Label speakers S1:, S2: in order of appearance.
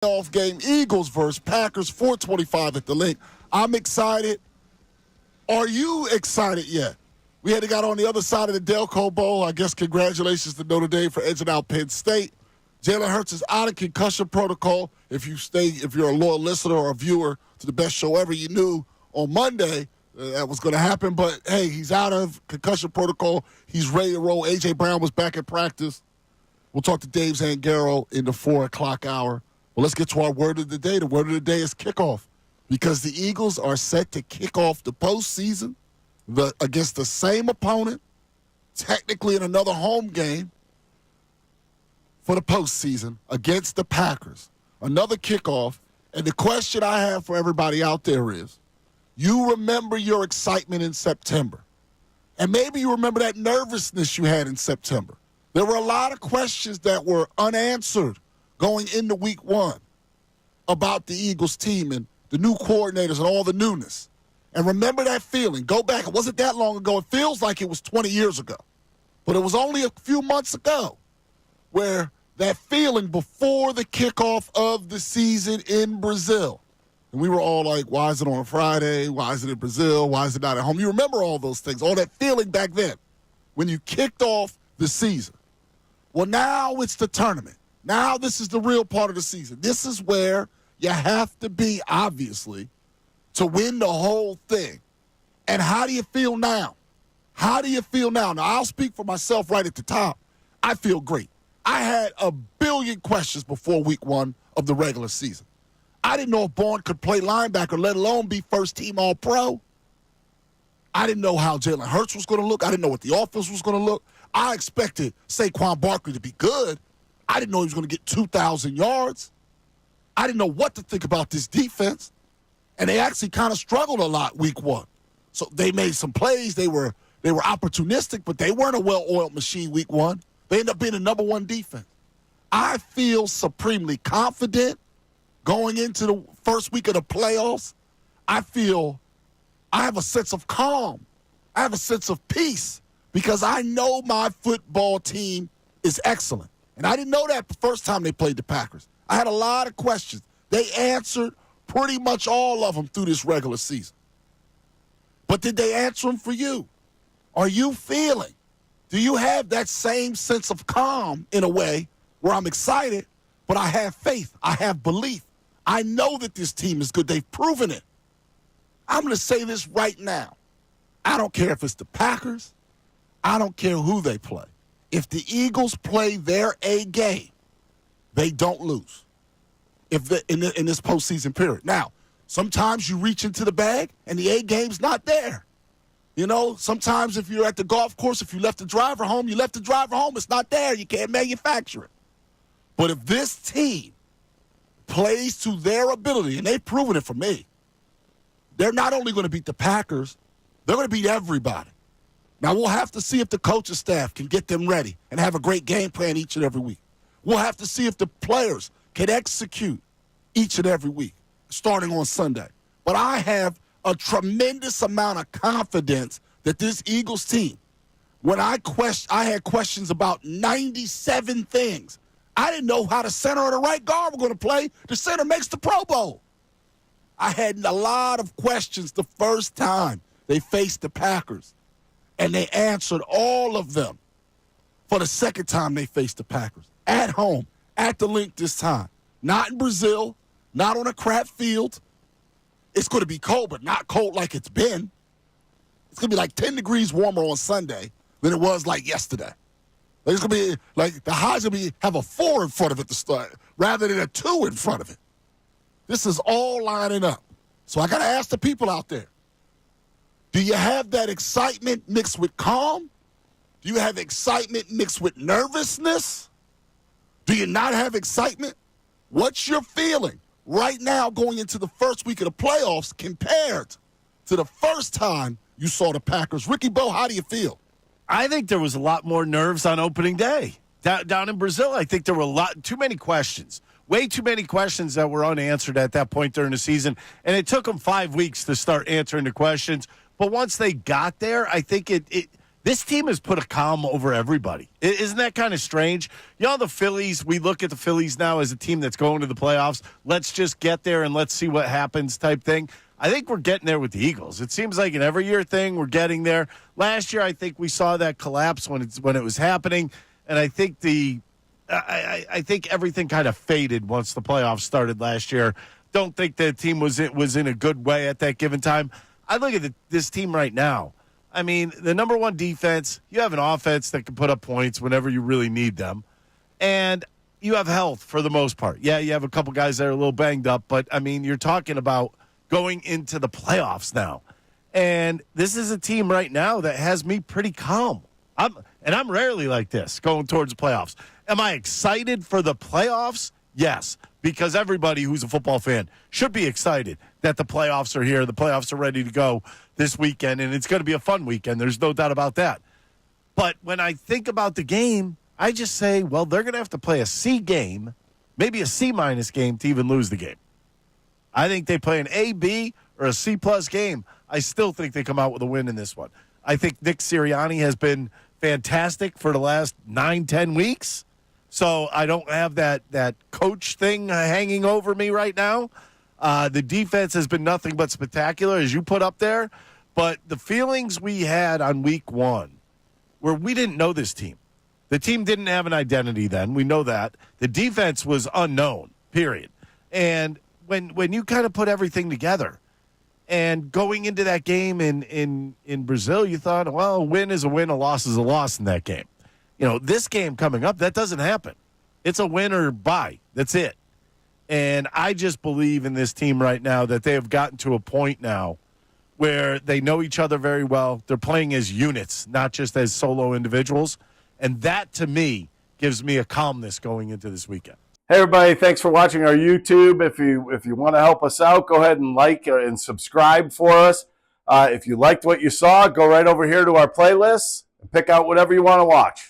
S1: Playoff game, Eagles versus Packers, 425 at the link. I'm excited. Are you excited yet? We had to got on the other side of the Delco Bowl. I guess congratulations to Notre Dame for edging out Penn State. Jalen Hurts is out of concussion protocol. If you're a loyal listener or a viewer to the best show ever, you knew on Monday that was going to happen. But, hey, he's out of concussion protocol. He's ready to roll. A.J. Brown was back in practice. We'll talk to Dave Zangaro in the 4 o'clock hour. Well, let's get to our word of the day. The word of the day is kickoff, because the Eagles are set to kick off the postseason against the same opponent, technically in another home game for the postseason against the Packers. Another kickoff. And the question I have for everybody out there is, you remember your excitement in September. And maybe you remember that nervousness you had in September. There were a lot of questions that were unanswered going into week one about the Eagles team and the new coordinators and all the newness. And remember that feeling. Go back. It wasn't that long ago. It feels like it was 20 years ago. But it was only a few months ago where that feeling before the kickoff of the season in Brazil. And we were all like, why is it on a Friday? Why is it in Brazil? Why is it not at home? You remember all those things, all that feeling back then when you kicked off the season. Well, now it's the tournament. Now this is the real part of the season. This is where you have to be, obviously, to win the whole thing. And how do you feel now? How do you feel now? Now, I'll speak for myself right at the top. I feel great. I had a billion questions before week one of the regular season. I didn't know if Bourne could play linebacker, let alone be first-team All-Pro. I didn't know how Jalen Hurts was going to look. I didn't know what the offense was going to look. I expected Saquon Barkley to be good. I didn't know he was going to get 2,000 yards. I didn't know what to think about this defense. And they actually kind of struggled a lot week one. So they made some plays. They were opportunistic, but they weren't a well-oiled machine week one. They ended up being the number one defense. I feel supremely confident going into the first week of the playoffs. I have a sense of calm. I have a sense of peace because I know my football team is excellent. And I didn't know that the first time they played the Packers. I had a lot of questions. They answered pretty much all of them through this regular season. But did they answer them for you? Are you feeling? Do you have that same sense of calm in a way where I'm excited, but I have faith, I have belief. I know that this team is good. They've proven it. I'm going to say this right now. I don't care if it's the Packers. I don't care who they play. If the Eagles play their A game, they don't lose in this postseason period. Now, sometimes you reach into the bag and the A game's not there. You know, sometimes if you're at the golf course, if you left the driver home, it's not there. You can't manufacture it. But if this team plays to their ability, and they've proven it for me, they're not only going to beat the Packers, they're going to beat everybody. Now, we'll have to see if the coaching staff can get them ready and have a great game plan each and every week. We'll have to see if the players can execute each and every week, starting on Sunday. But I have a tremendous amount of confidence that this Eagles team, when I had questions about 97 things. I didn't know how the center or the right guard were going to play. The center makes the Pro Bowl. I had a lot of questions the first time they faced the Packers, and they answered all of them for the second time they faced the Packers. At home, at the link this time. Not in Brazil, not on a crap field. It's going to be cold, but not cold like it's been. It's going to be like 10 degrees warmer on Sunday than it was like yesterday. It's going to be like the highs going to have a 4 in front of it to start rather than a 2 in front of it. This is all lining up. So I got to ask the people out there, do you have that excitement mixed with calm? Do you have excitement mixed with nervousness? Do you not have excitement? What's your feeling right now going into the first week of the playoffs compared to the first time you saw the Packers? Ricky Bo, how do you feel?
S2: I think there was a lot more nerves on opening day. Down in Brazil, I think there were too many questions. Way too many questions that were unanswered at that point during the season. And it took them 5 weeks to start answering the questions. But once they got there, I think This team has put a calm over everybody. Isn't that kind of strange? You know, the Phillies, we look at the Phillies now as a team that's going to the playoffs. Let's just get there and let's see what happens type thing. I think we're getting there with the Eagles. It seems like an every year thing. We're getting there. Last year, I think we saw that collapse when it was happening, and I think I think everything kind of faded once the playoffs started last year. Don't think the team was in a good way at that given time. I look at this team right now. I mean, the number one defense, you have an offense that can put up points whenever you really need them. And you have health for the most part. Yeah, you have a couple guys that are a little banged up, but, I mean, you're talking about going into the playoffs now. And this is a team right now that has me pretty calm. I'm rarely like this going towards the playoffs. Am I excited for the playoffs? Yes, because everybody who's a football fan should be excited that the playoffs are here. The playoffs are ready to go this weekend, and it's going to be a fun weekend. There's no doubt about that. But when I think about the game, I just say, well, they're going to have to play a C game, maybe a C-minus game to even lose the game. I think they play an A, B, or a C-plus game. I still think they come out with a win in this one. I think Nick Sirianni has been fantastic for the last 9-10 weeks. So I don't have that coach thing hanging over me right now. The defense has been nothing but spectacular, as you put up there. But the feelings we had on week one, where we didn't know this team. The team didn't have an identity then. We know that. The defense was unknown, period. And when you kind of put everything together, and going into that game in Brazil, you thought, well, a win is a win, a loss is a loss in that game. You know, this game coming up, that doesn't happen. It's a win or bye. That's it. And I just believe in this team right now that they have gotten to a point now where they know each other very well. They're playing as units, not just as solo individuals. And that, to me, gives me a calmness going into this weekend.
S3: Hey, everybody. Thanks for watching our YouTube. If you want to help us out, go ahead and like and subscribe for us. If you liked what you saw, go right over here to our playlists and pick out whatever you want to watch.